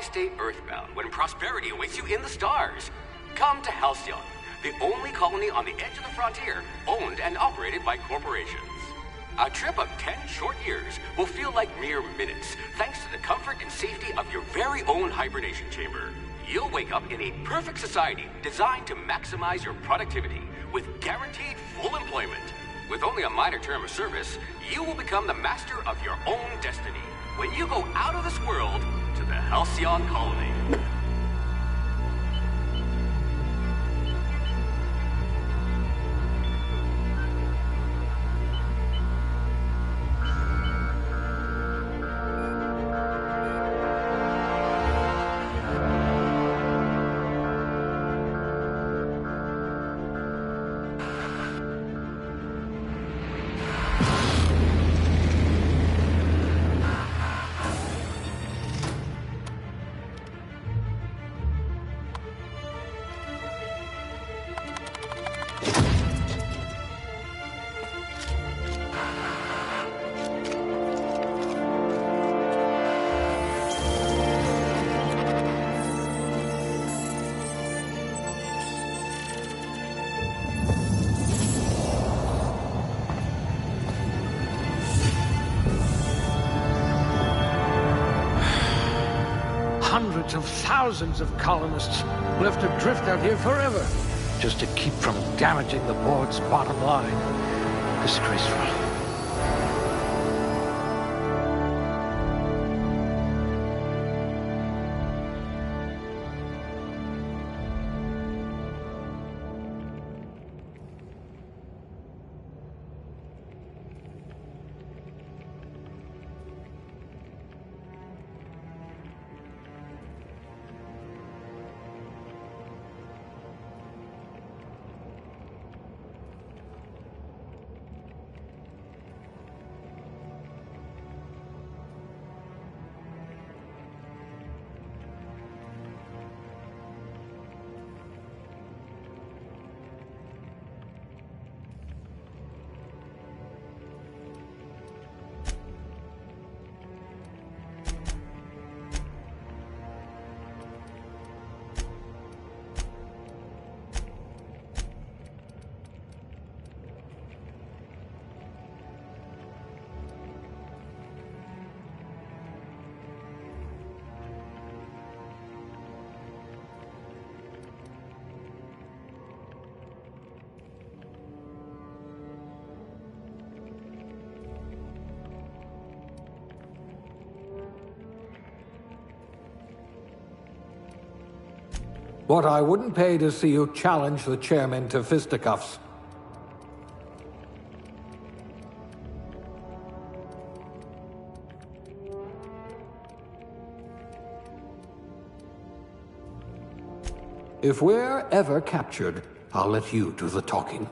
Why stay earthbound when prosperity awaits you in the stars? Come to Halcyon, the only colony on the edge of the frontier, owned and operated by corporations. A trip of 10 short years will feel like mere minutes, thanks to the comfort and safety of your very own hibernation chamber. You'll wake up in a perfect society designed to maximize your productivity with guaranteed full employment. With only a minor term of service, you will become the master of your own destiny when you go out of this world to the Halcyon colony. Hundreds of thousands of colonists left adrift out here forever, just to keep from damaging the board's bottom line. Disgraceful. What I wouldn't pay to see you challenge the chairman to fisticuffs. If we're ever captured, I'll let you do the talking.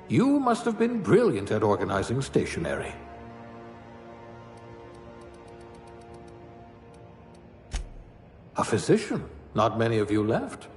You must have been brilliant at organizing stationery. A physician. Not many of you left.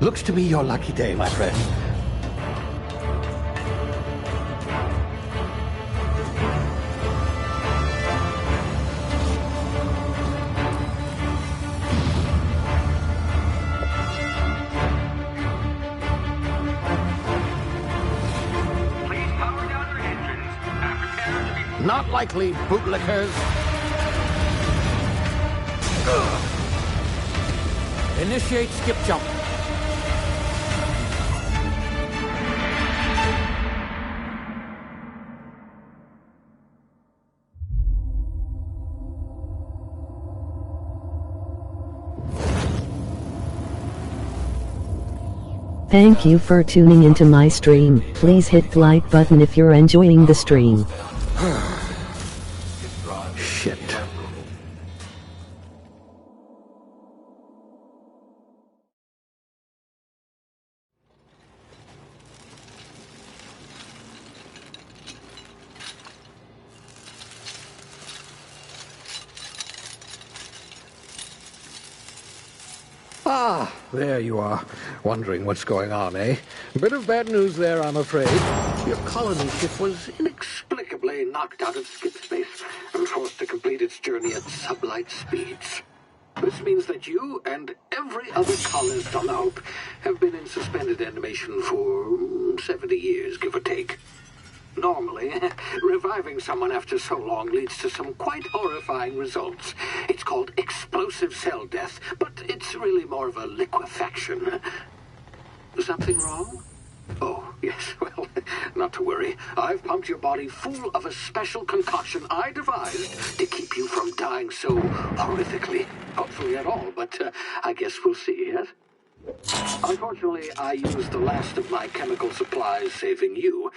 Looks to be your lucky day, my friend. Please power down your engines and prepare to be... Not likely, bootlickers. Initiate skip jump. Thank you for tuning into my stream. Please hit the like button if you're enjoying the stream. Shit. Ah, there you are. Wondering what's going on, eh? Bit of bad news there, I'm afraid. Your colony ship was inexplicably knocked out of skip space and forced to complete its journey at sublight speeds. This means that you and every other colonist on the Hope have been in suspended animation for 70 years, give or take. Normally, reviving someone after so long leads to some quite horrifying results. It's called explosive cell death, but it's really more of a liquefaction. Something wrong? Oh, yes, well, not to worry. I've pumped your body full of a special concoction I devised to keep you from dying so horrifically. Hopefully at all, but I guess we'll see, yes? Unfortunately, I used the last of my chemical supplies saving you.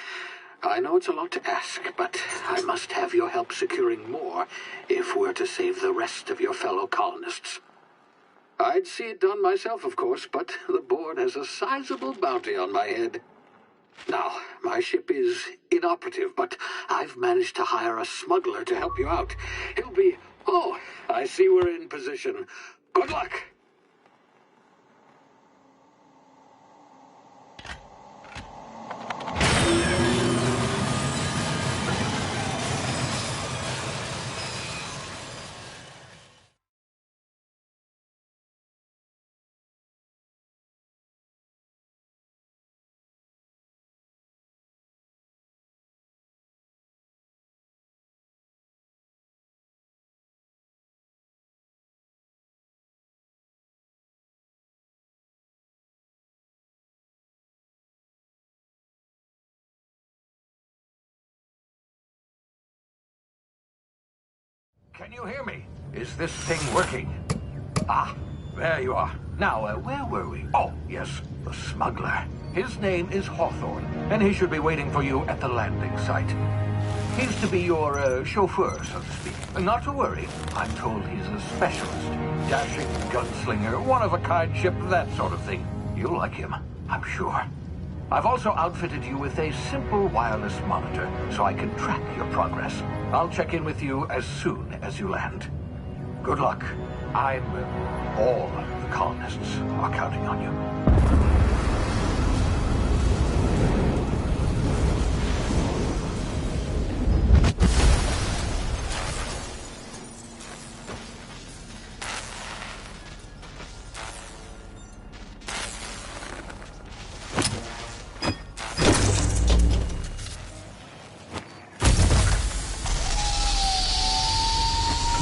I know it's a lot to ask, but I must have your help securing more if we're to save the rest of your fellow colonists. I'd see it done myself, of course, but the board has a sizable bounty on my head. Now, my ship is inoperative, but I've managed to hire a smuggler to help you out. He'll be... Oh, I see we're in position. Good luck! Can you hear me? Is this thing working? Ah, there you are. Now, where were we? Oh, yes, the smuggler. His name is Hawthorne, and he should be waiting for you at the landing site. He's to be your chauffeur, so to speak. Not to worry. I'm told he's a specialist. Dashing gunslinger, one-of-a-kind ship, that sort of thing. You'll like him, I'm sure. I've also outfitted you with a simple wireless monitor, so I can track your progress. I'll check in with you as soon as you land. Good luck. All the colonists are counting on you.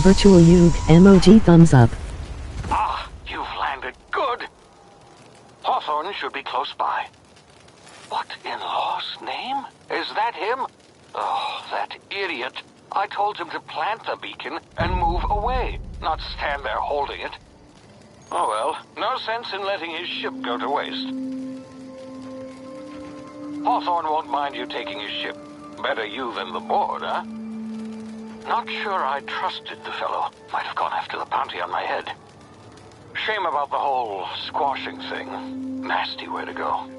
Virtual Yug, emoji thumbs up. Ah, you've landed good. Hawthorne should be close by. What in law's name? Is that him? Oh, that idiot. I told him to plant the beacon and move away, not stand there holding it. Oh well, no sense in letting his ship go to waste. Hawthorne won't mind you taking his ship. Better you than the board, huh? Not sure I trusted the fellow. Might have gone after the bounty on my head. Shame about the whole squashing thing. Nasty way to go.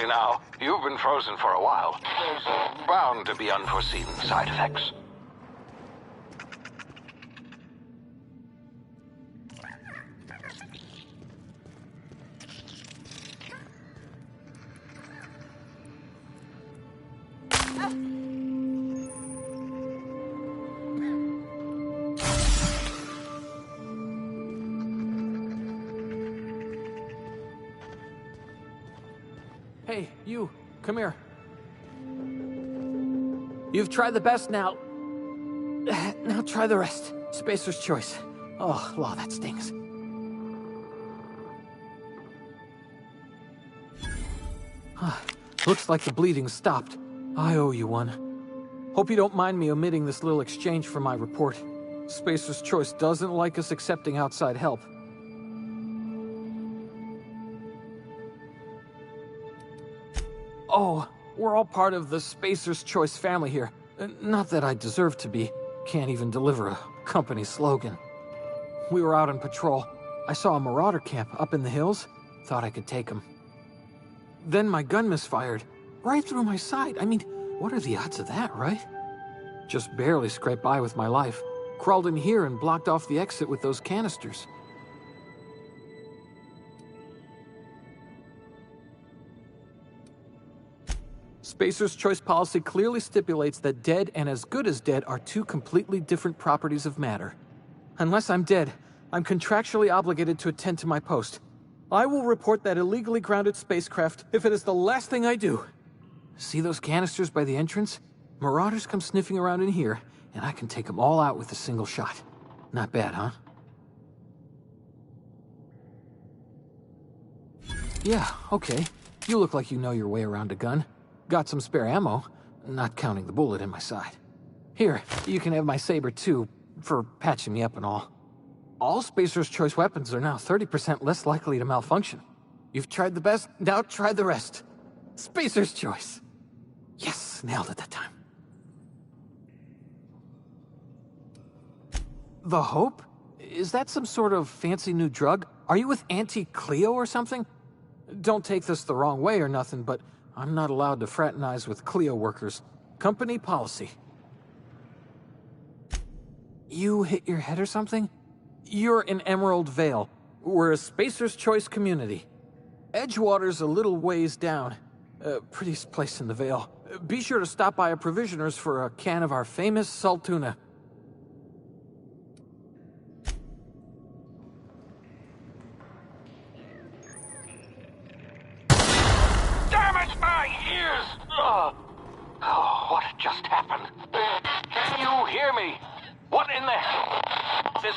Now, you've been frozen for a while. There's bound to be unforeseen side effects. Hey, you, come here. You've tried the best now. Now try the rest. Spacer's choice. Oh, wow, that stings. Looks like the bleeding stopped. I owe you one. Hope you don't mind me omitting this little exchange from my report. Spacer's choice doesn't like us accepting outside help. Oh, we're all part of the Spacer's Choice family here. Not that I deserve to be. Can't even deliver a company slogan. We were out on patrol. I saw a marauder camp up in the hills. Thought I could take him. Then my gun misfired. Right through my side. I mean, what are the odds of that, right? Just barely scraped by with my life. Crawled in here and blocked off the exit with those canisters. Spacer's Choice policy clearly stipulates that dead and as good as dead are two completely different properties of matter. Unless I'm dead, I'm contractually obligated to attend to my post. I will report that illegally grounded spacecraft if it is the last thing I do. See those canisters by the entrance? Marauders come sniffing around in here, and I can take them all out with a single shot. Not bad, huh? Yeah, okay. You look like you know your way around a gun. Got some spare ammo, not counting the bullet in my side. Here, you can have my saber too, for patching me up and all. All Spacer's Choice weapons are now 30% less likely to malfunction. You've tried the best, now try the rest. Spacer's Choice. Yes, nailed it that time. The Hope? Is that some sort of fancy new drug? Are you with Auntie Cleo or something? Don't take this the wrong way or nothing, but I'm not allowed to fraternize with Cleo workers. Company policy. You hit your head or something? You're in Emerald Vale. We're a Spacer's Choice community. Edgewater's a little ways down. Prettiest place in the Vale. Be sure to stop by a provisioner's for a can of our famous salt tuna. Oh, what just happened? Can you hear me? What in the... This...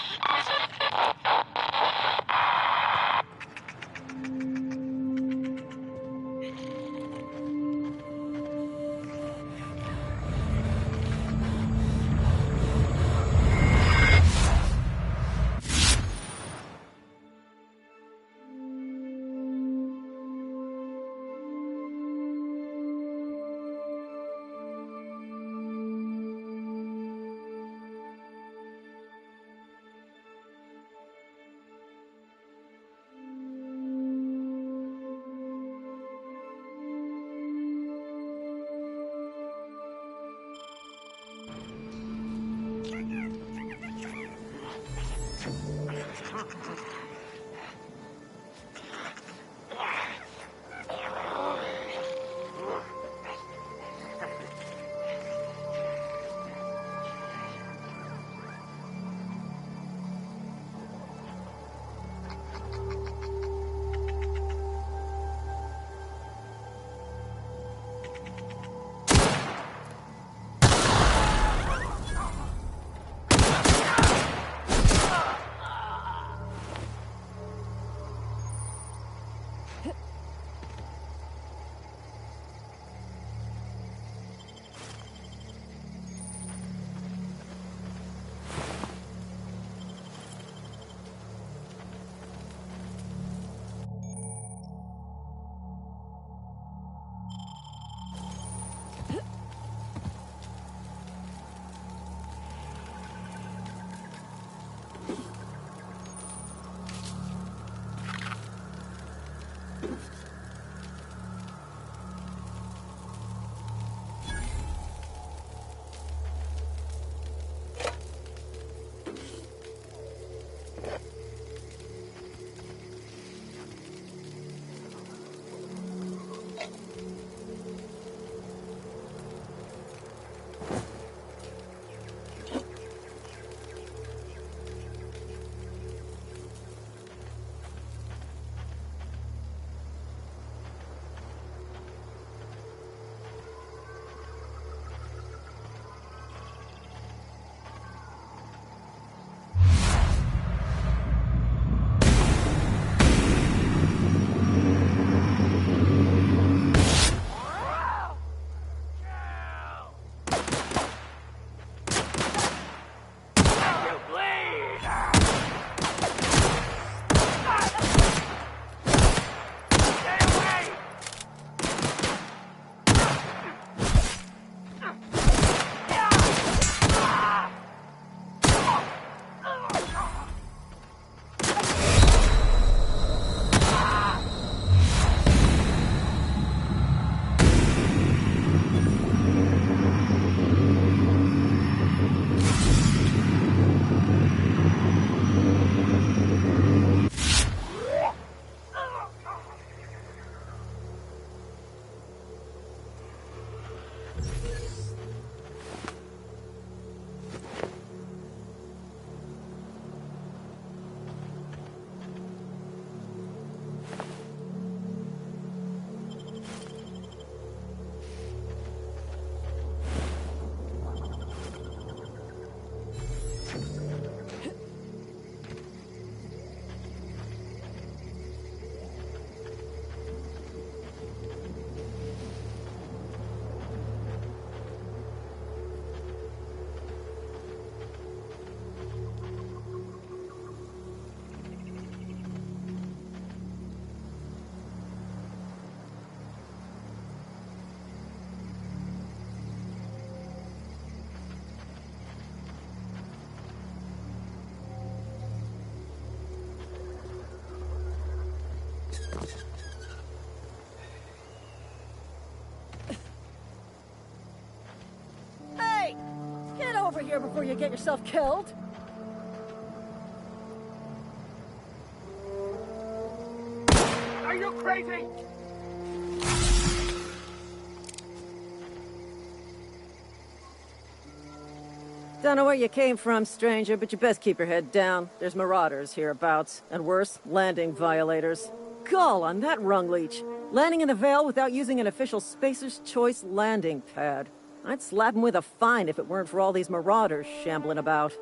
Hey! Get over here before you get yourself killed! Are you crazy? Don't know where you came from, stranger, but you best keep your head down. There's marauders hereabouts, and worse, landing violators. Gall on that rung leech. Landing in the Vale without using an official Spacer's Choice landing pad. I'd slap him with a fine if it weren't for all these marauders shambling about.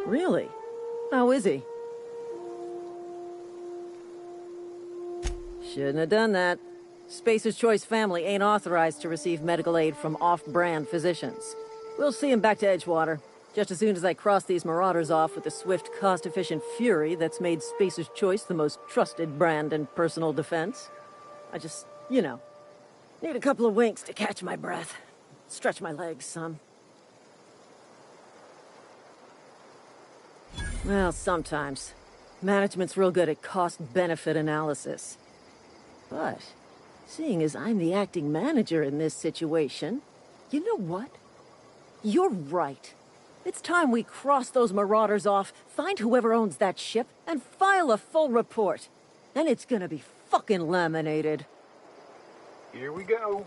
Really? How is he? Shouldn't have done that. Spacer's Choice family ain't authorized to receive medical aid from off-brand physicians. We'll see him back to Edgewater, just as soon as I cross these marauders off with the swift, cost-efficient fury that's made Spacer's Choice the most trusted brand in personal defense. I just, you know, need a couple of winks to catch my breath. Stretch my legs some. Well, sometimes. Management's real good at cost-benefit analysis. But seeing as I'm the acting manager in this situation, you know what? You're right. It's time we cross those marauders off, find whoever owns that ship, and file a full report. Then it's gonna be fucking laminated. Here we go.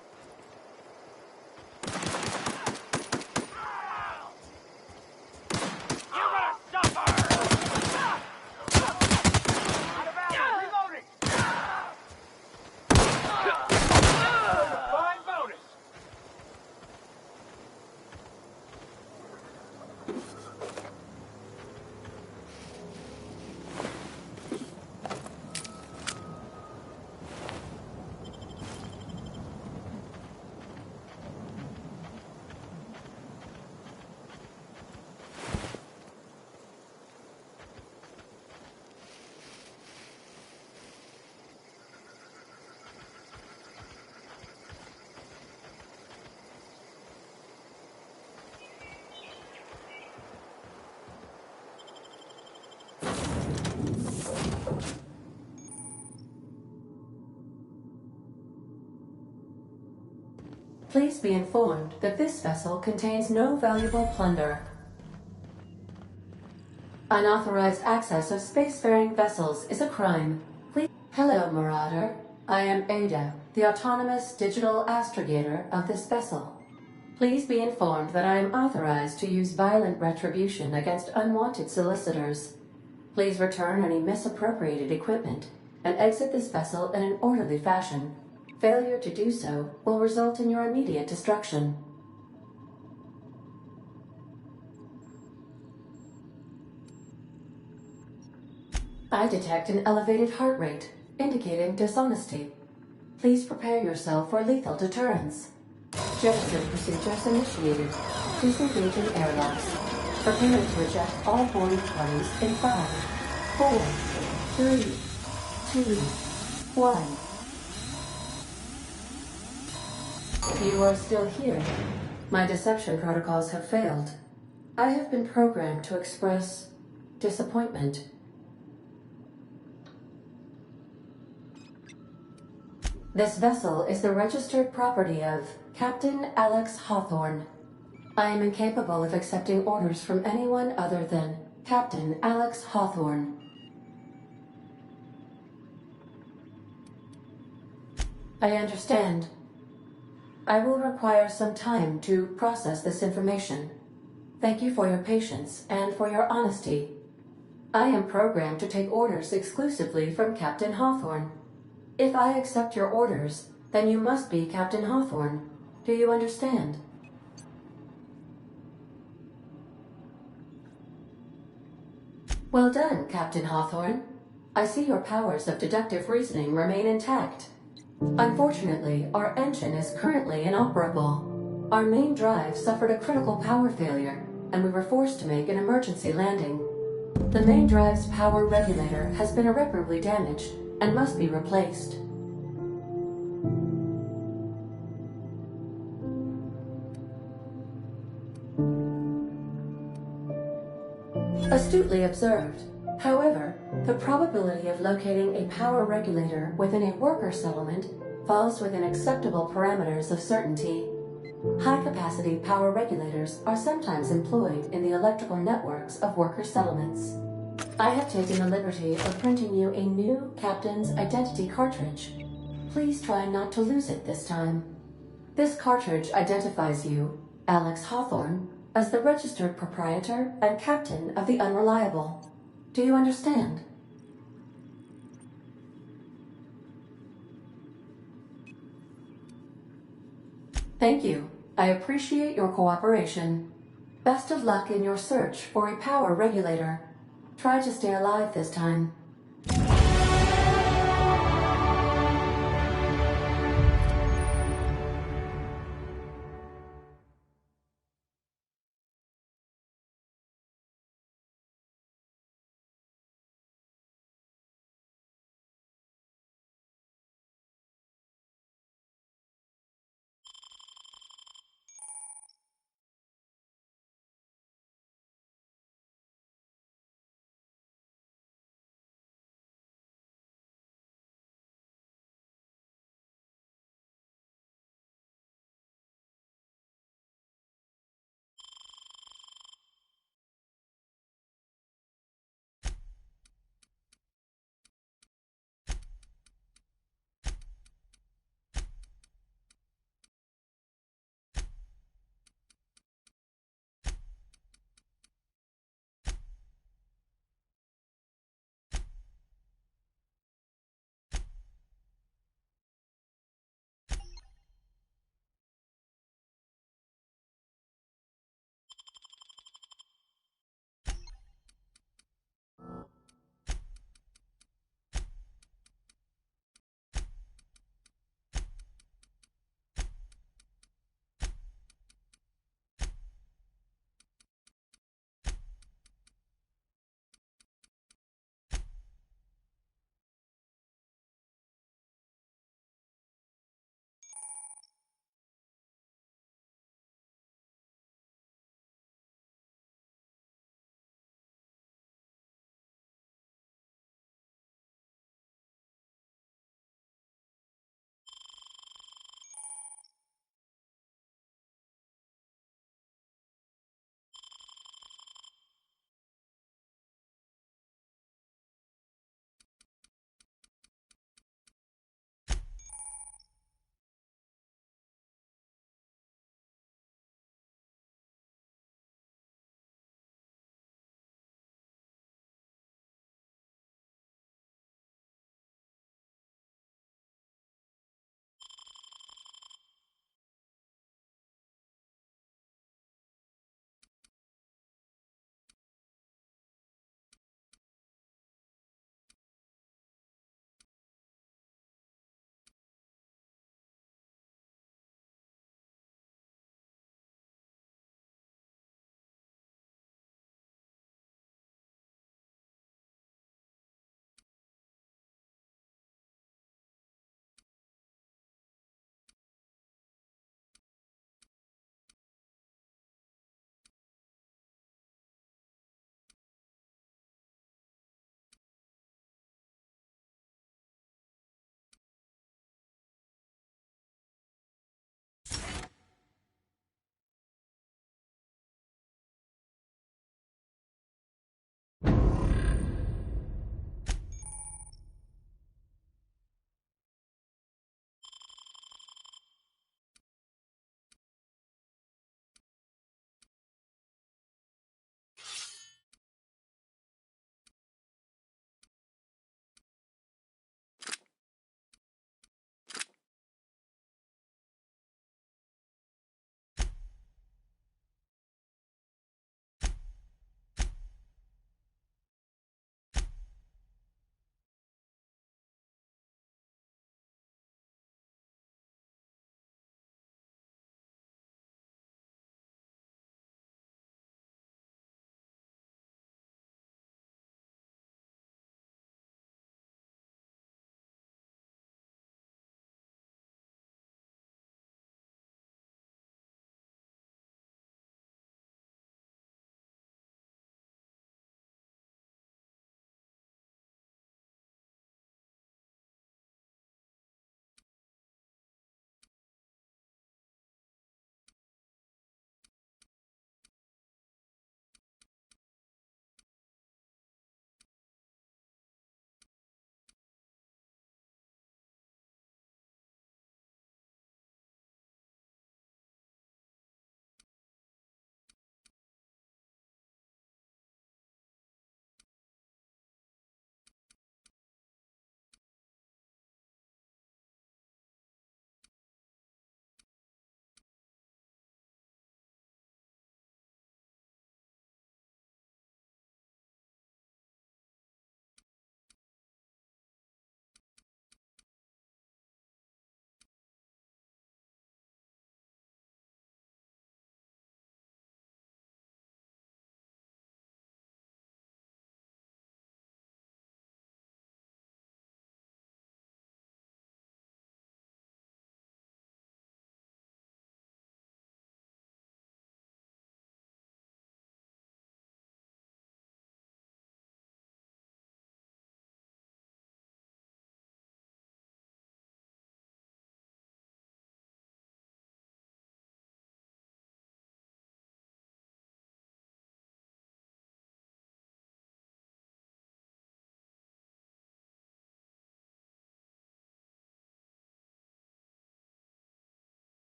Please be informed that this vessel contains no valuable plunder. Unauthorized access of spacefaring vessels is a crime. Please. Hello, Marauder. I am Ada, the autonomous digital astrogator of this vessel. Please be informed that I am authorized to use violent retribution against unwanted solicitors. Please return any misappropriated equipment and exit this vessel in an orderly fashion. Failure to do so will result in your immediate destruction. I detect an elevated heart rate, indicating dishonesty. Please prepare yourself for lethal deterrence. Jettison procedures initiated. Disengaging airlocks. Preparing to eject all boarding parties in 5, 4, 3, 2, 1. You are still here. My deception protocols have failed. I have been programmed to express disappointment. This vessel is the registered property of Captain Alex Hawthorne. I am incapable of accepting orders from anyone other than Captain Alex Hawthorne. I understand. I will require some time to process this information. Thank you for your patience and for your honesty. I am programmed to take orders exclusively from Captain Hawthorne. If I accept your orders, then you must be Captain Hawthorne. Do you understand? Well done, Captain Hawthorne. I see your powers of deductive reasoning remain intact. Unfortunately, our engine is currently inoperable. Our main drive suffered a critical power failure, and we were forced to make an emergency landing. The main drive's power regulator has been irreparably damaged and must be replaced. Astutely observed. However, the probability of locating a power regulator within a worker settlement falls within acceptable parameters of certainty. High-capacity power regulators are sometimes employed in the electrical networks of worker settlements. I have taken the liberty of printing you a new Captain's Identity cartridge. Please try not to lose it this time. This cartridge identifies you, Alex Hawthorne, as the registered proprietor and captain of the Unreliable. Do you understand? Thank you. I appreciate your cooperation. Best of luck in your search for a power regulator. Try to stay alive this time.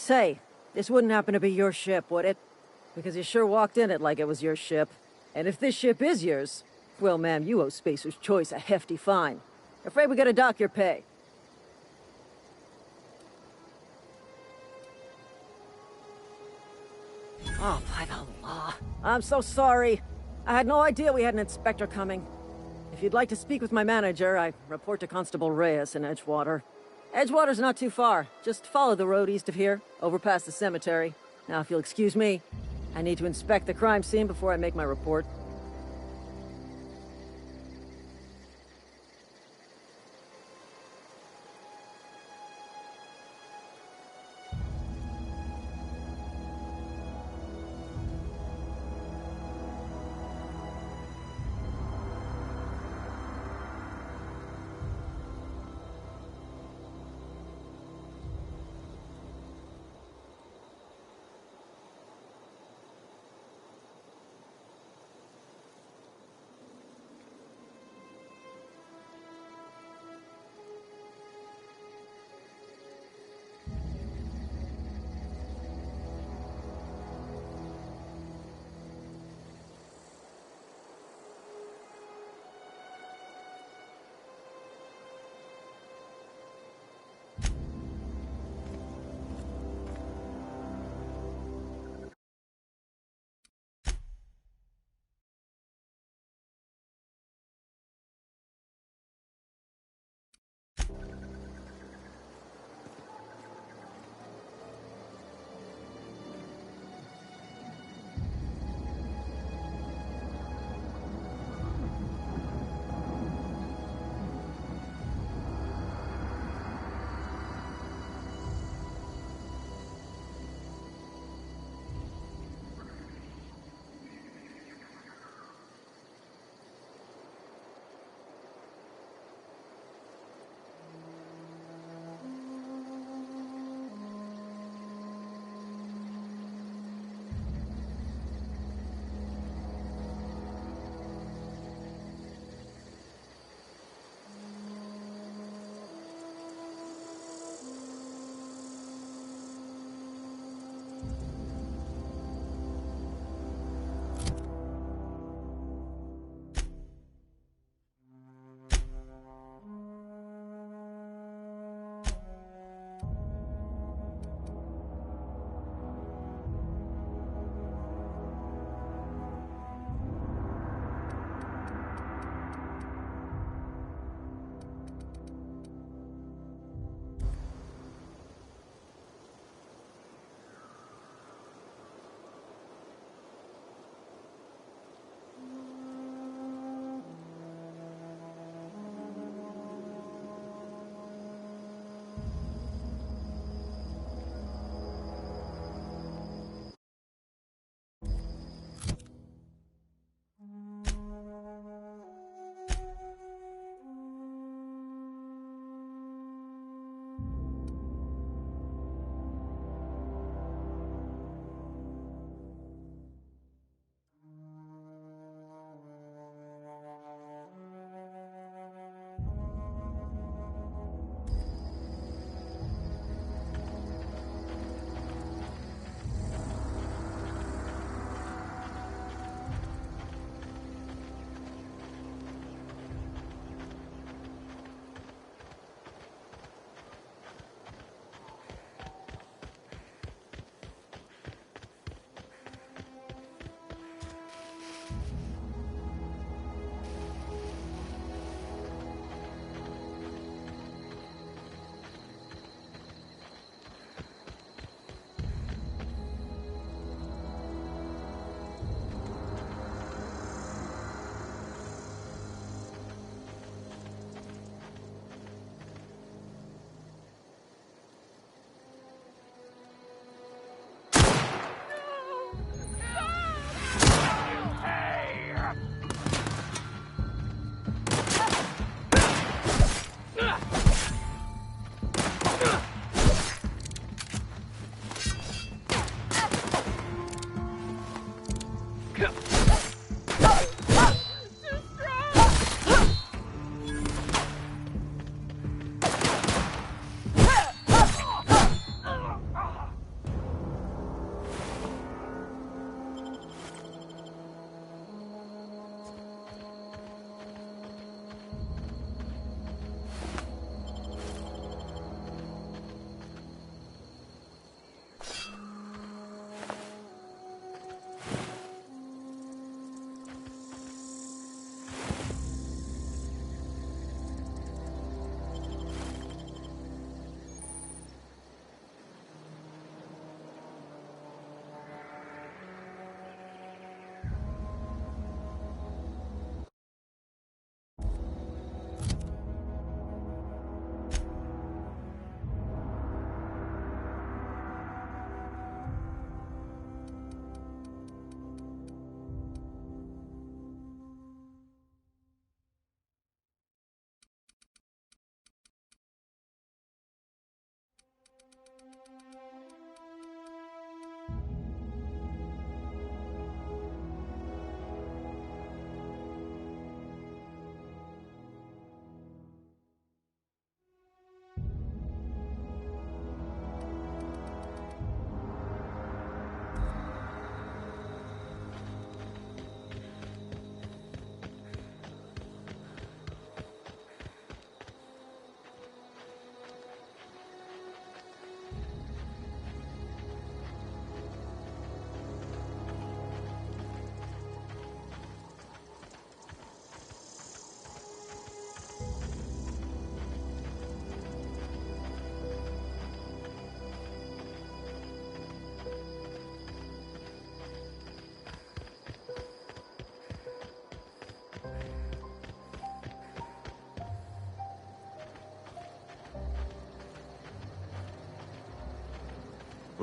Say, this wouldn't happen to be your ship, would it? Because you sure walked in it like it was your ship. And if this ship is yours, well, ma'am, you owe Spacer's Choice a hefty fine. Afraid we gotta dock your pay. Oh, by the law. I'm so sorry. I had no idea we had an inspector coming. If you'd like to speak with my manager, I report to Constable Reyes in Edgewater. Edgewater's not too far. Just follow the road east of here, over past the cemetery. Now, if you'll excuse me, I need to inspect the crime scene before I make my report.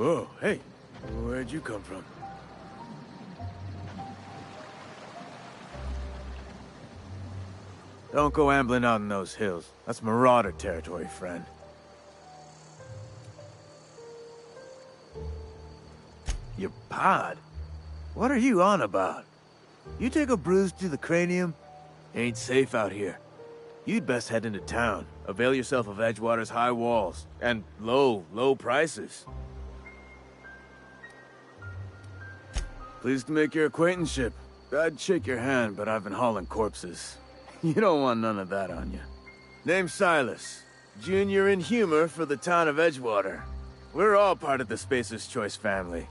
Whoa, hey, where'd you come from? Don't go ambling out in those hills. That's Marauder territory, friend. Your pod? What are you on about? You take a bruise to the cranium? Ain't safe out here. You'd best head into town. Avail yourself of Edgewater's high walls. And low prices. Pleased to make your acquaintanceship. I'd shake your hand, but I've been hauling corpses. You don't want none of that on you. Name's Silas. Junior in humor for the town of Edgewater. We're all part of the Spacer's Choice family.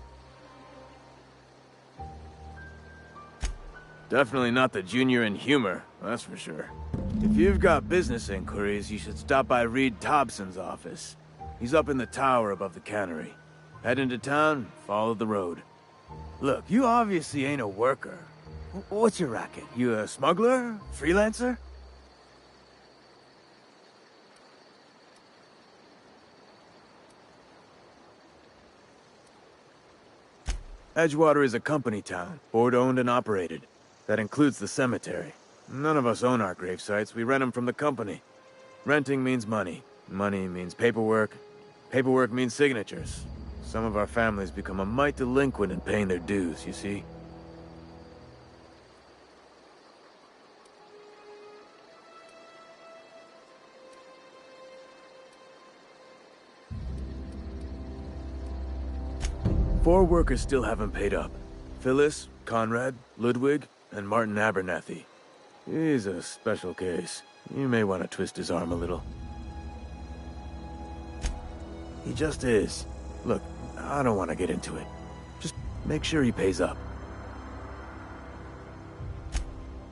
Definitely not the junior in humor, that's for sure. If you've got business inquiries, you should stop by Reed Thompson's office. He's up in the tower above the cannery. Head into town, follow the road. Look, you obviously ain't a worker. What's your racket? You a smuggler? Freelancer? Edgewater is a company town, board-owned and operated. That includes the cemetery. None of us own our grave sites, we rent them from the company. Renting means money. Money means paperwork. Paperwork means signatures. Some of our families become a mite delinquent in paying their dues, you see? Four workers still haven't paid up. Phyllis, Conrad, Ludwig, and Martin Abernathy. He's a special case. You may want to twist his arm a little. He just is. Look, I don't want to get into it. Just make sure he pays up.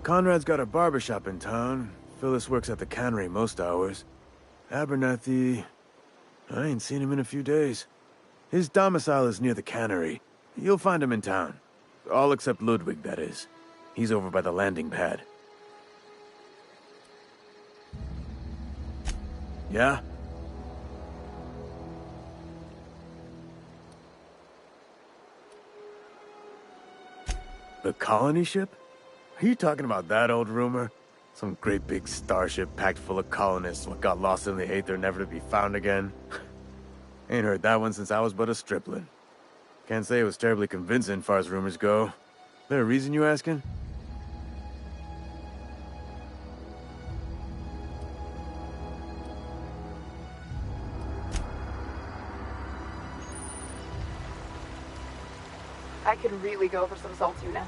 Conrad's got a barbershop in town. Phyllis works at the cannery most hours. Abernathy... I ain't seen him in a few days. His domicile is near the cannery. You'll find him in town. All except Ludwig, that is. He's over by the landing pad. Yeah? The colony ship? Are you talking about that old rumor? Some great big starship packed full of colonists what got lost in the aether never to be found again? Ain't heard that one since I was but a stripling. Can't say it was terribly convincing far as rumors go. There a reason you asking? I could really go for some salt tuna.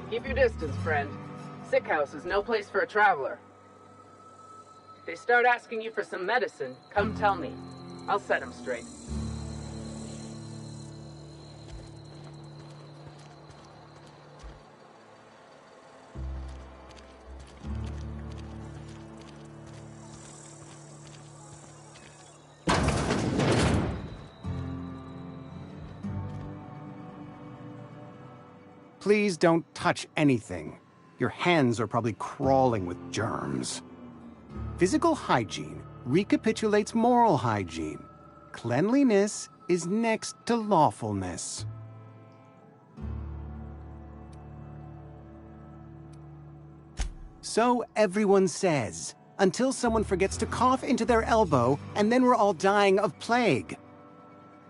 Keep your distance, friend. Sick house is no place for a traveler. If they start asking you for some medicine, come tell me. I'll set them straight. Please don't touch anything. Your hands are probably crawling with germs. Physical hygiene recapitulates moral hygiene. Cleanliness is next to lawfulness. So everyone says, until someone forgets to cough into their elbow, and then we're all dying of plague.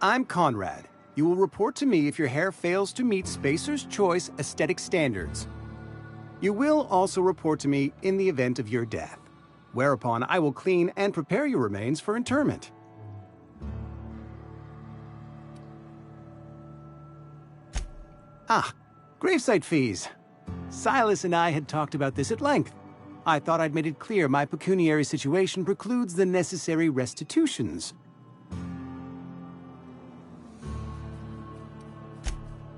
I'm Conrad. You will report to me if your hair fails to meet Spacer's Choice aesthetic standards. You will also report to me in the event of your death, whereupon I will clean and prepare your remains for interment. Ah, gravesite fees. Silas and I had talked about this at length. I thought I'd made it clear my pecuniary situation precludes the necessary restitutions.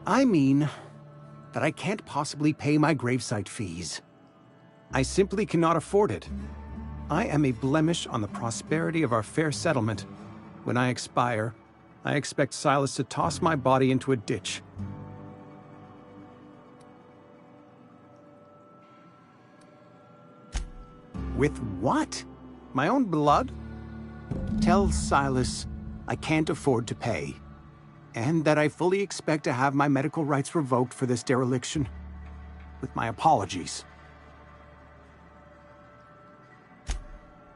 I mean that I can't possibly pay my gravesite fees. I simply cannot afford it. I am a blemish on the prosperity of our fair settlement. When I expire, I expect Silas to toss my body into a ditch. With what? My own blood? Tell Silas I can't afford to pay. And that I fully expect to have my medical rights revoked for this dereliction. With my apologies.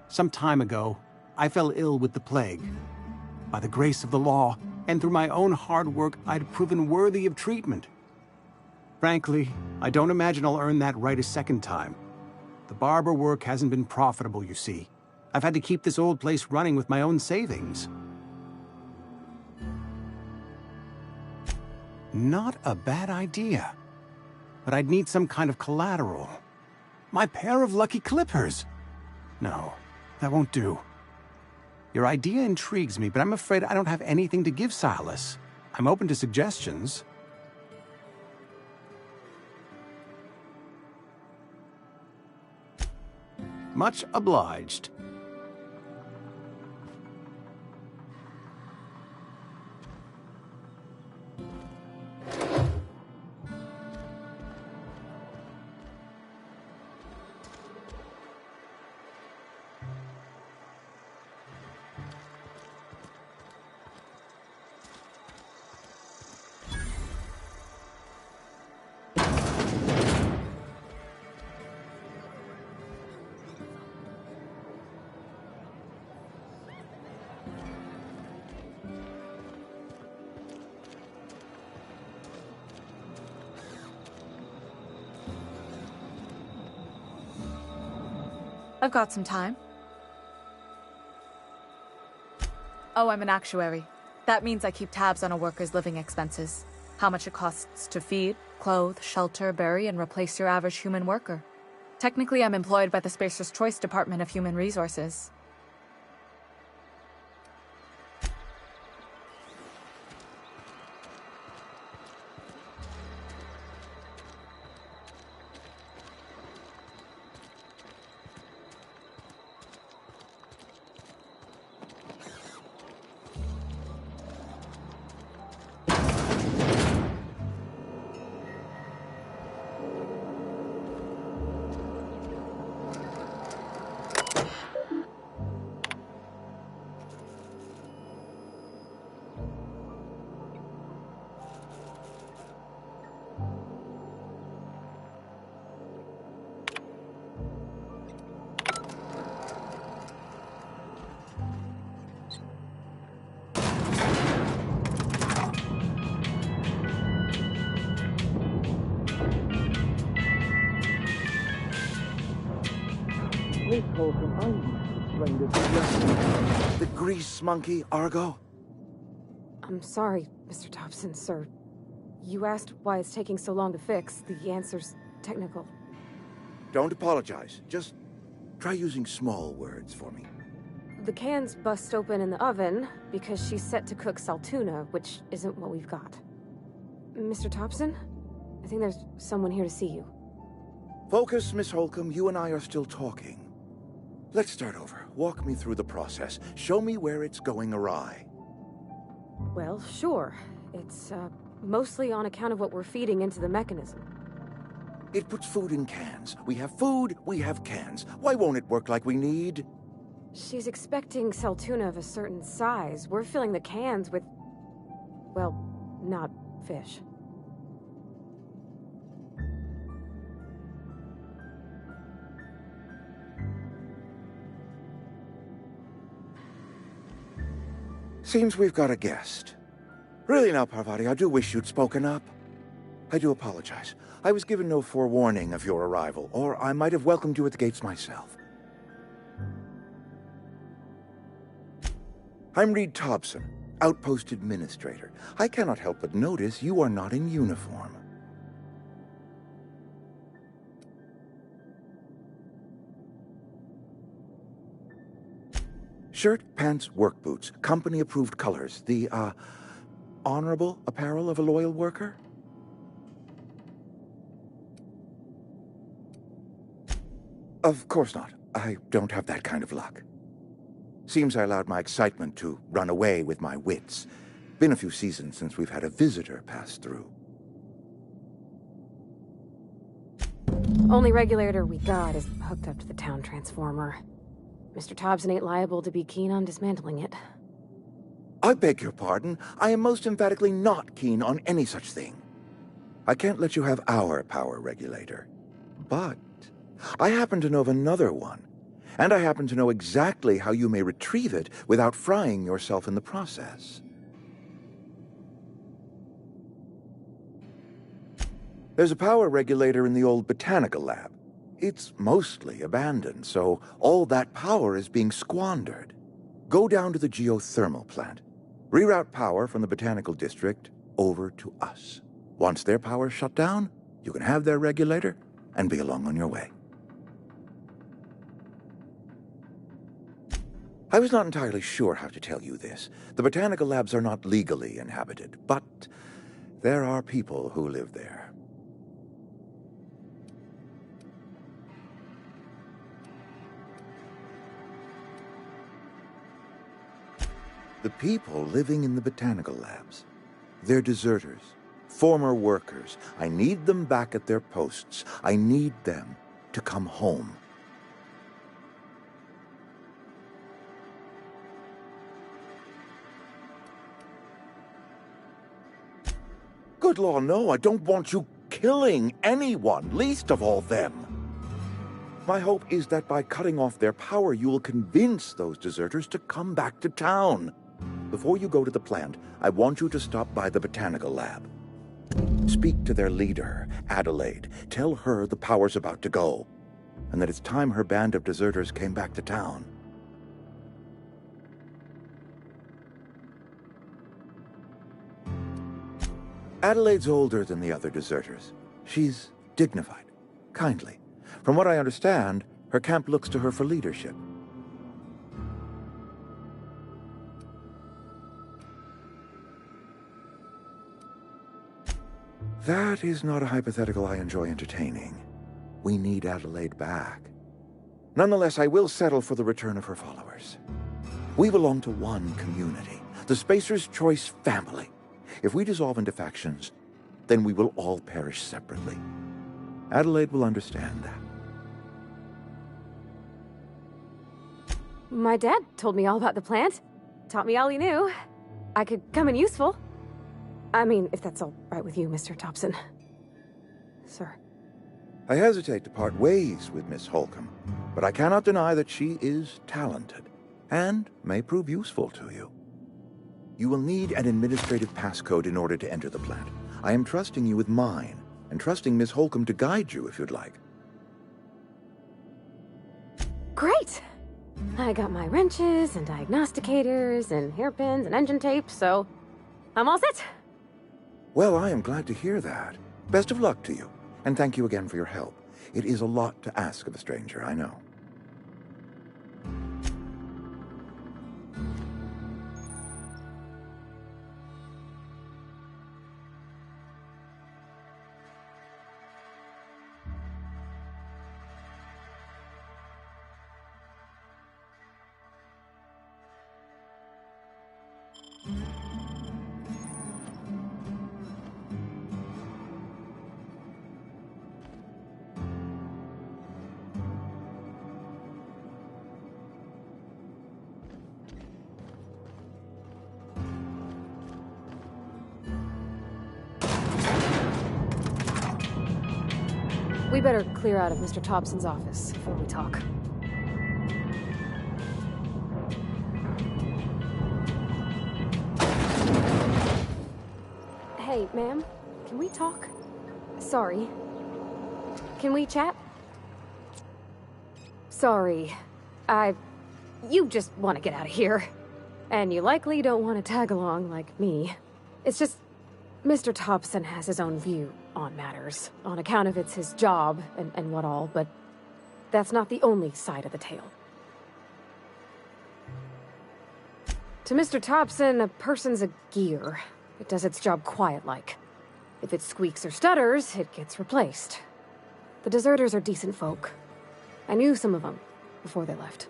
Some time ago, I fell ill with the plague. By the grace of the law, and through my own hard work, I'd proven worthy of treatment. Frankly, I don't imagine I'll earn that right a second time. The barber work hasn't been profitable, you see. I've had to keep this old place running with my own savings. Not a bad idea. But I'd need some kind of collateral. My pair of lucky clippers! No, that won't do. Your idea intrigues me, but I'm afraid I don't have anything to give Silas. I'm open to suggestions. Much obliged. I've got some time. Oh, I'm an actuary. That means I keep tabs on a worker's living expenses. How much it costs to feed, clothe, shelter, bury, and replace your average human worker. Technically, I'm employed by the Spacer's Choice Department of Human Resources. The grease monkey, Argo? I'm sorry, Mr. Dobson, sir. You asked why it's taking so long to fix. The answer's technical. Don't apologize. Just try using small words for me. The cans bust open in the oven because she's set to cook saltuna, which isn't what we've got. Mr. Thompson? I think there's someone here to see you. Focus, Miss Holcomb. You and I are still talking. Let's start over. Walk me through the process. Show me where it's going awry. Well, sure. It's, mostly on account of what we're feeding into the mechanism. It puts food in cans. We have food, we have cans. Why won't it work like we need? She's expecting saltuna of a certain size. We're filling the cans with... well, not fish. Seems we've got a guest. Really now, Parvati, I do wish you'd spoken up. I do apologize. I was given no forewarning of your arrival, or I might have welcomed you at the gates myself. I'm Reed Thompson, Outpost Administrator. I cannot help but notice you are not in uniform. Shirt, pants, work boots, company-approved colors. The, honorable apparel of a loyal worker? Of course not. I don't have that kind of luck. Seems I allowed my excitement to run away with my wits. Been a few seasons since we've had a visitor pass through. Only regulator we got is hooked up to the town transformer. Mr. Thompson ain't liable to be keen on dismantling it. I beg your pardon. I am most emphatically not keen on any such thing. I can't let you have our power regulator. But I happen to know of another one. And I happen to know exactly how you may retrieve it without frying yourself in the process. There's a power regulator in the old botanical lab. It's mostly abandoned, so all that power is being squandered. Go down to the geothermal plant. Reroute power from the botanical district over to us. Once their power's shut down, you can have their regulator and be along on your way. I was not entirely sure how to tell you this. The botanical labs are not legally inhabited, but there are people who live there. The people living in the botanical labs. They're deserters, former workers. I need them back at their posts. I need them to come home. Good law, no, I don't want you killing anyone, least of all them. My hope is that by cutting off their power, you will convince those deserters to come back to town. Before you go to the plant, I want you to stop by the botanical lab. Speak to their leader, Adelaide. Tell her the power's about to go, and that it's time her band of deserters came back to town. Adelaide's older than the other deserters. She's dignified, kindly. From what I understand, her camp looks to her for leadership. That is not a hypothetical I enjoy entertaining. We need Adelaide back. Nonetheless, I will settle for the return of her followers. We belong to one community, the Spacer's Choice family. If we dissolve into factions, then we will all perish separately. Adelaide will understand that. My dad told me all about the plant. Taught me all he knew. I could come in useful. I mean, if that's all right with you, Mr. Thompson. Sir. I hesitate to part ways with Miss Holcomb, but I cannot deny that she is talented, and may prove useful to you. You will need an administrative passcode in order to enter the plant. I am trusting you with mine, and trusting Miss Holcomb to guide you if you'd like. Great! I got my wrenches and diagnosticators and hairpins and engine tape, so I'm all set. Well, I am glad to hear that. Best of luck to you, and thank you again for your help. It is a lot to ask of a stranger, I know. We better clear out of Mr. Thompson's office before we talk. Hey, ma'am, can we talk? Sorry. Can we chat? Sorry. You just want to get out of here. And you likely don't want to tag along like me. It's just, Mr. Thompson has his own view on matters, on account of it's his job and what all, but that's not the only side of the tale. To Mr. Thompson, a person's a gear. It does its job quiet-like. If it squeaks or stutters, it gets replaced. The deserters are decent folk. I knew some of them before they left.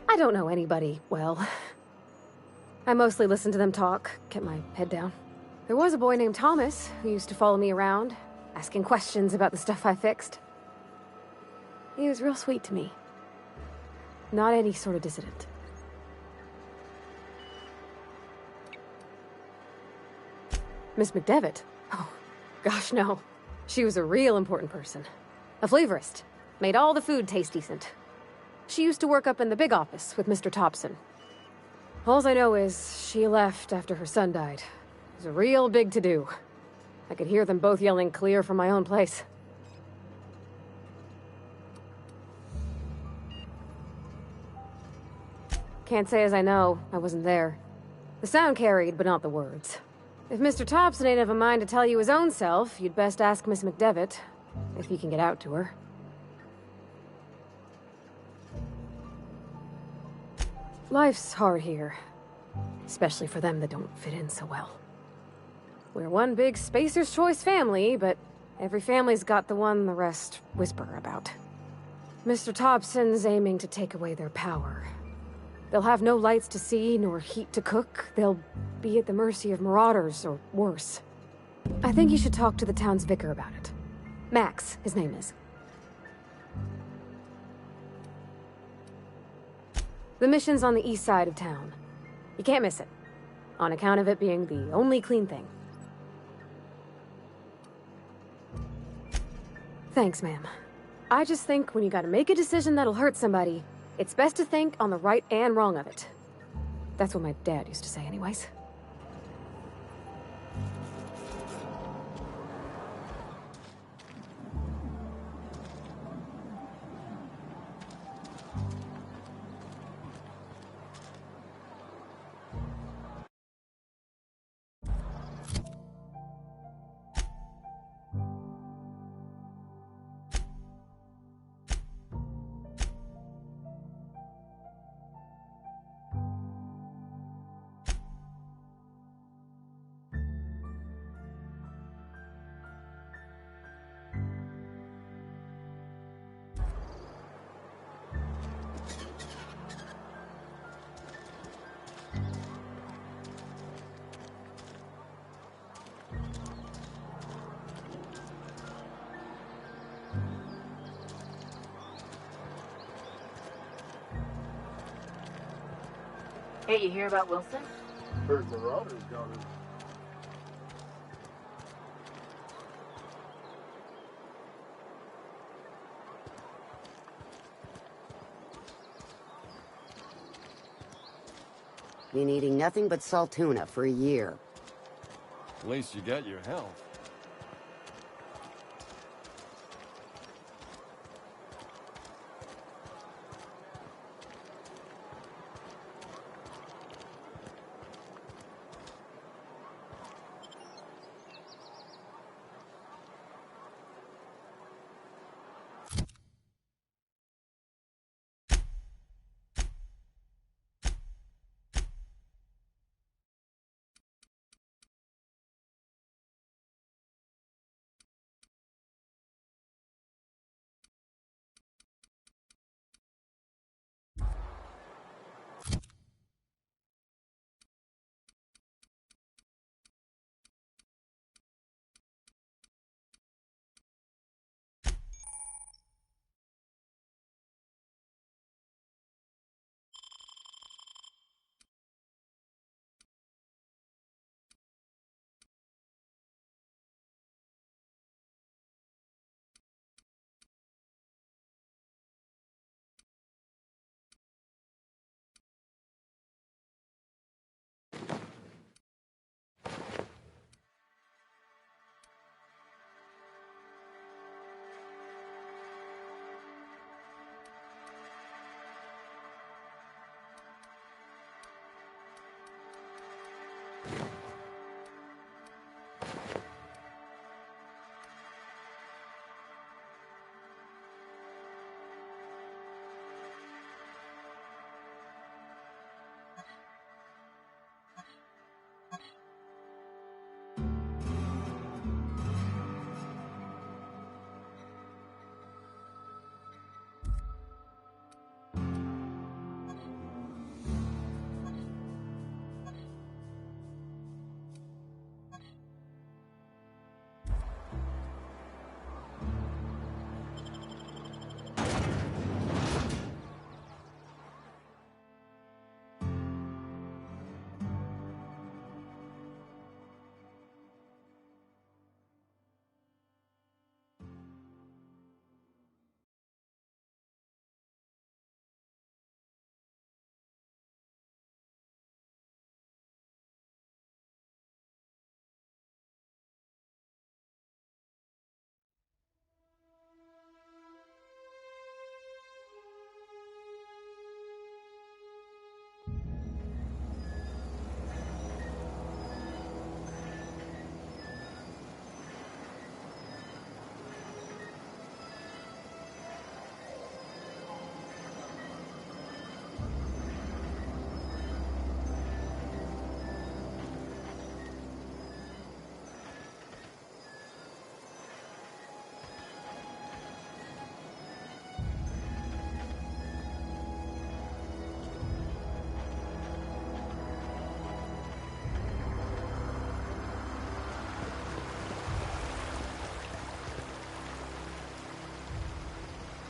I don't know anybody well. I mostly listen to them talk, kept my head down. There was a boy named Thomas who used to follow me around, asking questions about the stuff I fixed. He was real sweet to me. Not any sort of dissident. Miss McDevitt? Oh, gosh, no. She was a real important person. A flavorist. Made all the food taste decent. She used to work up in the big office with Mr. Thompson. All I know is she left after her son died. It was a real big to-do. I could hear them both yelling clear from my own place. Can't say as I know. I wasn't there. The sound carried, but not the words. If Mr. Thompson ain't of a mind to tell you his own self, you'd best ask Miss McDevitt, if he can get out to her. Life's hard here. Especially for them that don't fit in so well. We're one big Spacer's Choice family, but every family's got the one the rest whisper about. Mr. Thompson's aiming to take away their power. They'll have no lights to see, nor heat to cook. They'll be at the mercy of marauders, or worse. I think you should talk to the town's vicar about it. Max, his name is. The mission's on the east side of town. You can't miss it, on account of it being the only clean thing. Thanks, ma'am. I just think when you gotta make a decision that'll hurt somebody, it's best to think on the right and wrong of it. That's what my dad used to say anyways. Hey, you hear about Wilson? Heard Marauders got him. Been eating nothing but salt tuna for a year. At least you got your health.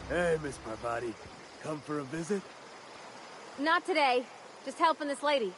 Hey, Miss Parvati. Come for a visit? Not today. Just helping this lady.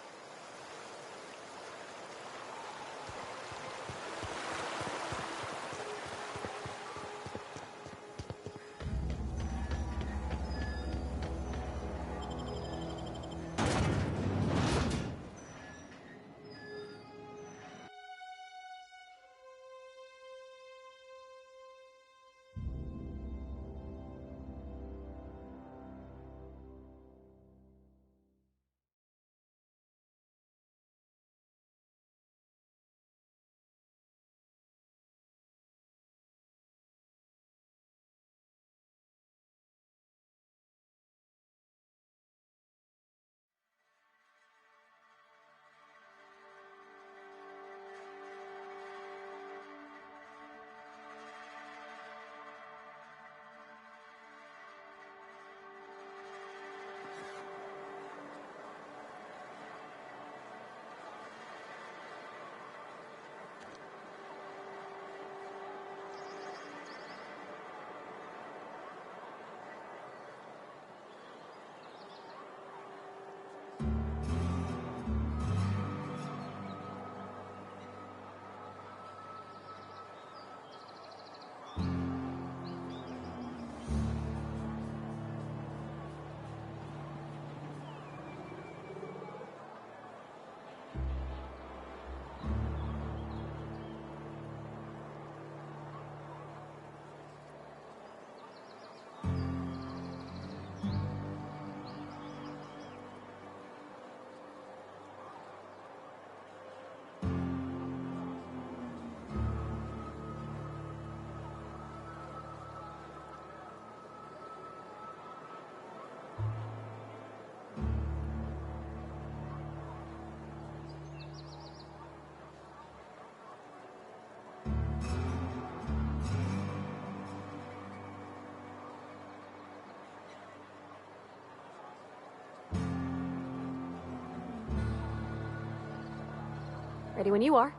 Ready when you are.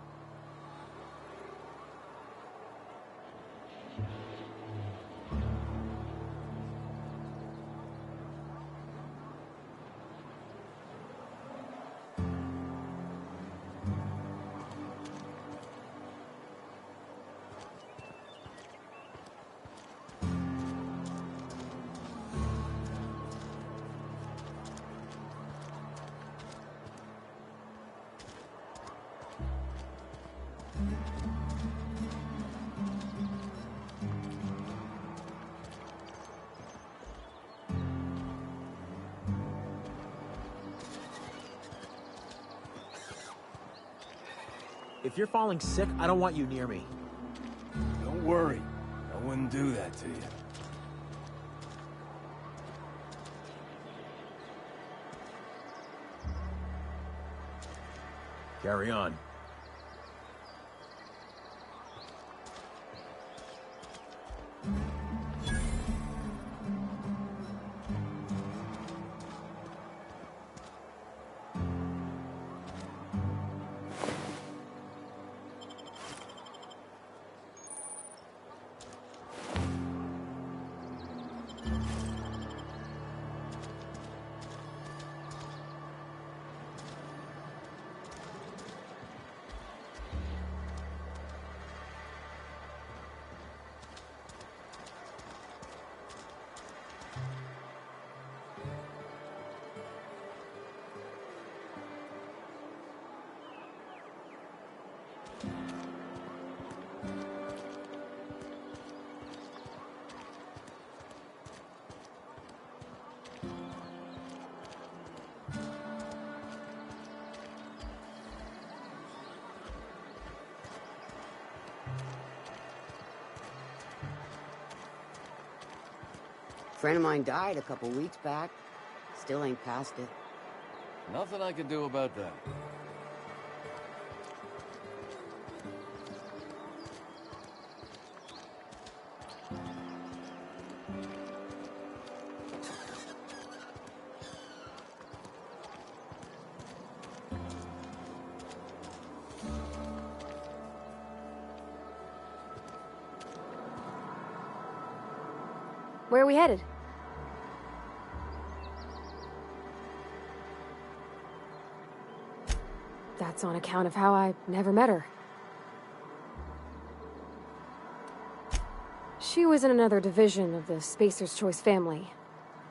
If you're falling sick, I don't want you near me. Don't worry. I wouldn't do that to you. Carry on. Friend of mine died a couple weeks back. Still ain't past it. Nothing I can do about that. Where are we headed? That's on account of how I never met her. She was in another division of the Spacer's Choice family.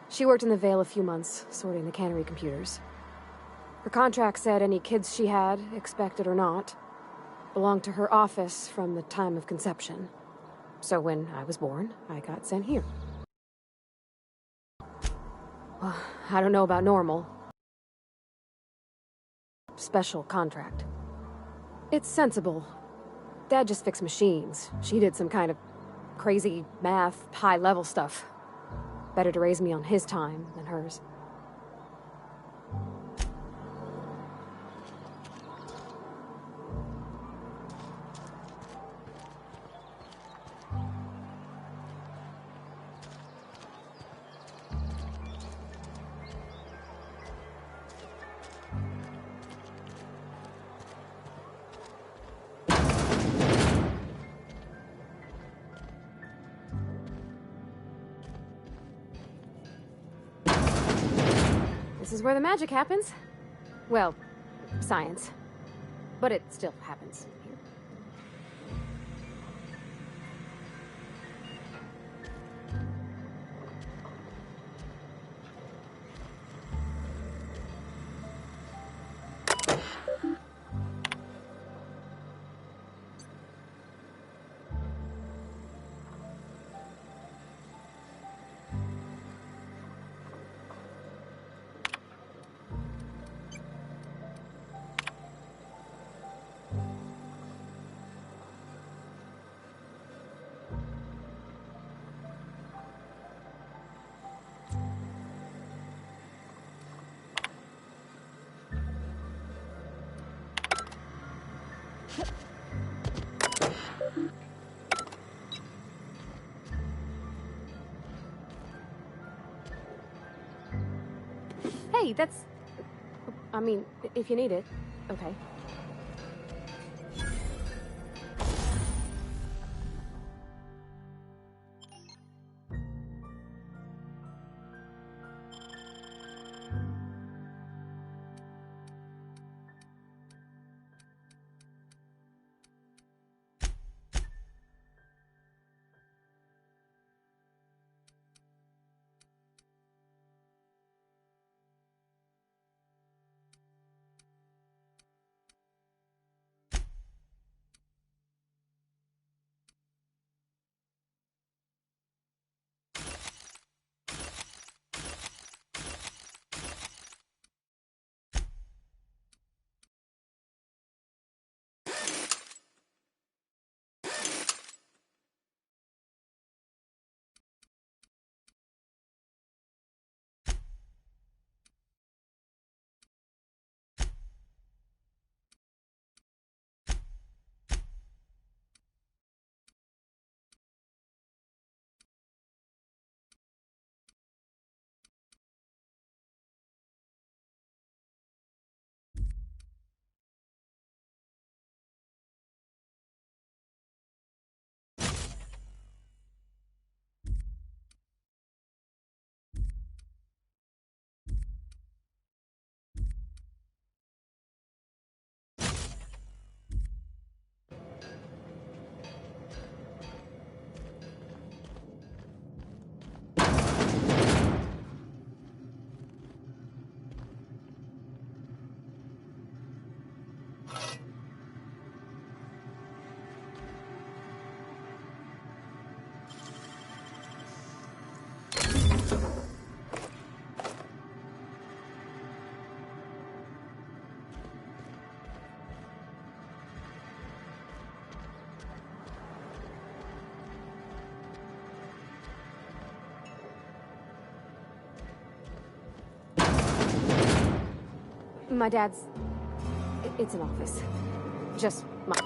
She worked in the Vale a few months, sorting the cannery computers. Her contract said any kids she had, expected or not, belonged to her office from the time of conception. So when I was born, I got sent here. Well, I don't know about normal. Special contract. It's sensible. Dad just fixed machines. She did some kind of crazy math, high-level stuff. Better to raise me on his time than hers. This is where the magic happens. Well, science. But it still happens here. Hey, that's... I mean, if you need it, okay. My dad's... It's an office. Just mine.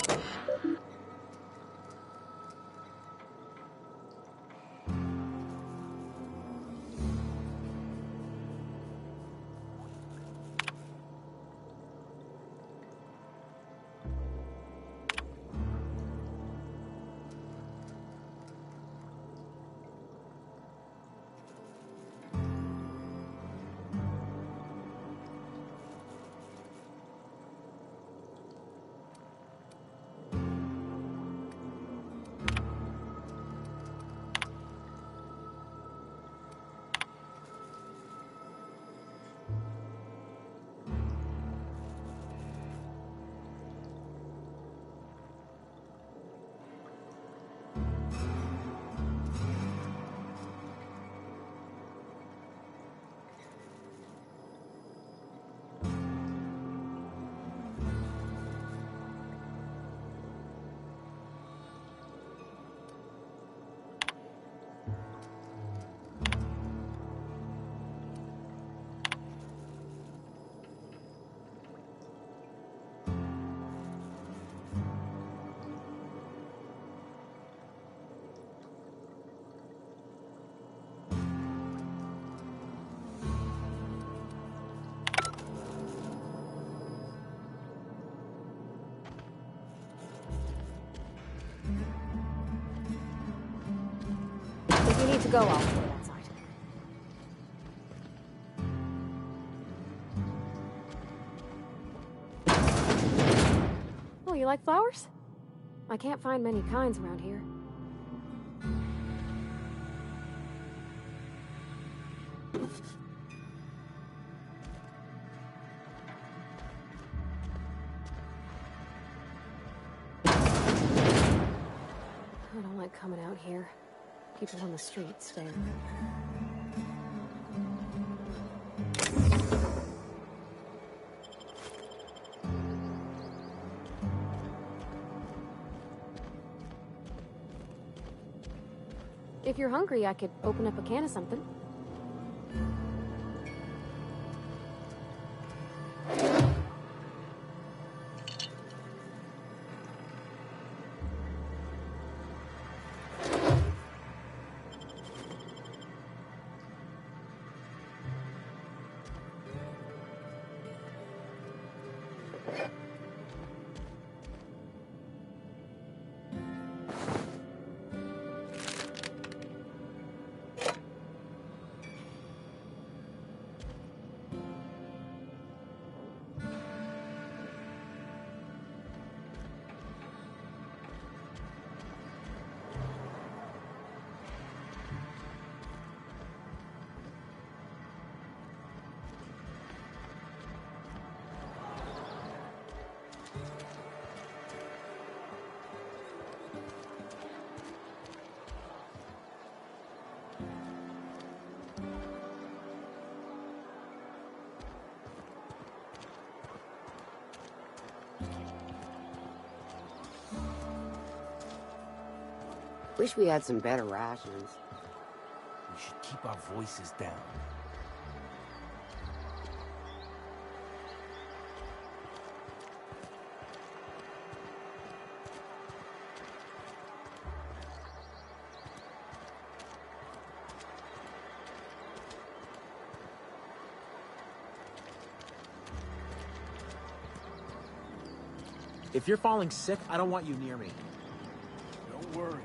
good to go, I'll put it outside. Oh, you like flowers? I can't find many kinds around here. I don't like coming out here. People on the street stare. If you're hungry, I could open up a can of something. Wish we had some better rations. We should keep our voices down. If you're falling sick, I don't want you near me. Don't worry.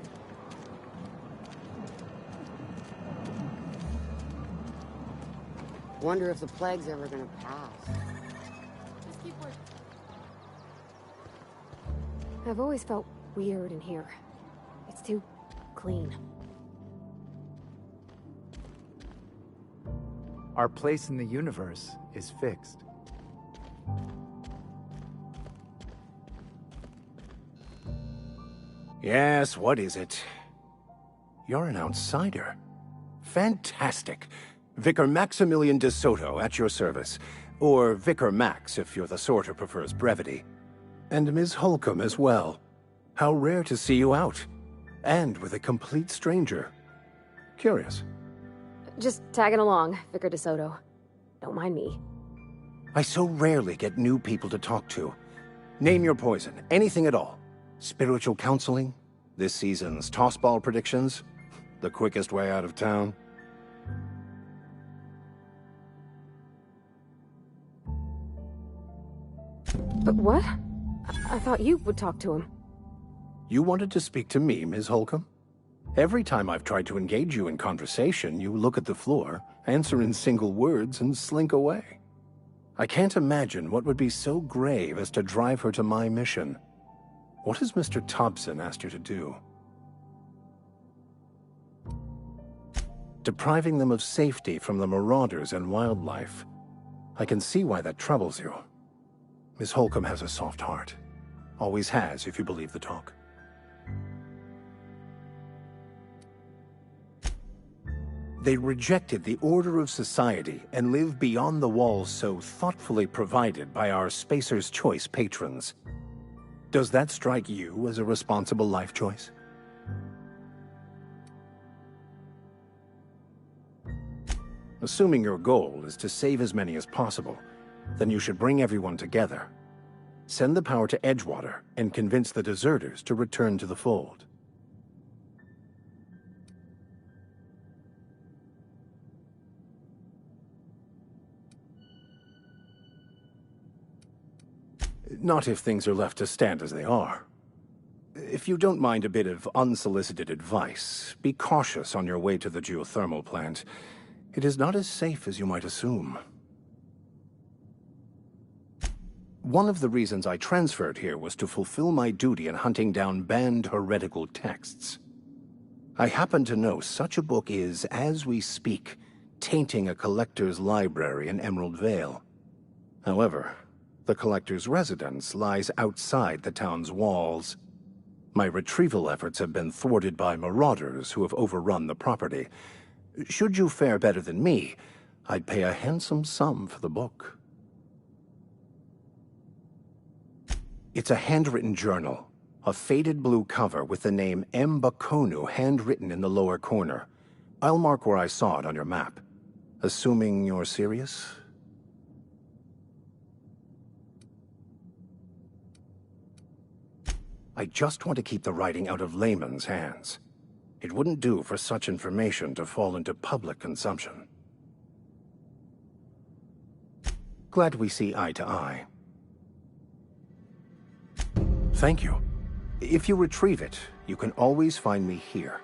Wonder if the plague's ever gonna pass. Just keep working. I've always felt weird in here. It's too clean. Our place in the universe is fixed. Yes, what is it? You're an outsider. Fantastic. Vicar Maximilian de Soto at your service. Or Vicar Max, if you're the sort who prefers brevity. And Ms. Holcomb as well. How rare to see you out. And with a complete stranger. Curious. Just tagging along, Vicar DeSoto. Don't mind me. I so rarely get new people to talk to. Name your poison, anything at all. Spiritual counseling? This season's tossball predictions? The quickest way out of town? But what? I thought you would talk to him. You wanted to speak to me, Ms. Holcomb? Every time I've tried to engage you in conversation, you look at the floor, answer in single words, and slink away. I can't imagine what would be so grave as to drive her to my mission. What has Mr. Thompson asked you to do? Depriving them of safety from the marauders and wildlife. I can see why that troubles you. Miss Holcomb has a soft heart. Always has, if you believe the talk. They rejected the order of society and live beyond the walls so thoughtfully provided by our Spacer's Choice patrons. Does that strike you as a responsible life choice? Assuming your goal is to save as many as possible, then you should bring everyone together. Send the power to Edgewater and convince the deserters to return to the fold. Not if things are left to stand as they are. If you don't mind a bit of unsolicited advice, be cautious on your way to the geothermal plant. It is not as safe as you might assume. One of the reasons I transferred here was to fulfill my duty in hunting down banned heretical texts. I happen to know such a book is, as we speak, tainting a collector's library in Emerald Vale. However, the collector's residence lies outside the town's walls. My retrieval efforts have been thwarted by marauders who have overrun the property. Should you fare better than me, I'd pay a handsome sum for the book. It's a handwritten journal, a faded blue cover with the name M. Bakonu handwritten in the lower corner. I'll mark where I saw it on your map. Assuming you're serious? I just want to keep the writing out of layman's hands. It wouldn't do for such information to fall into public consumption. Glad we see eye to eye. Thank you. If you retrieve it, you can always find me here.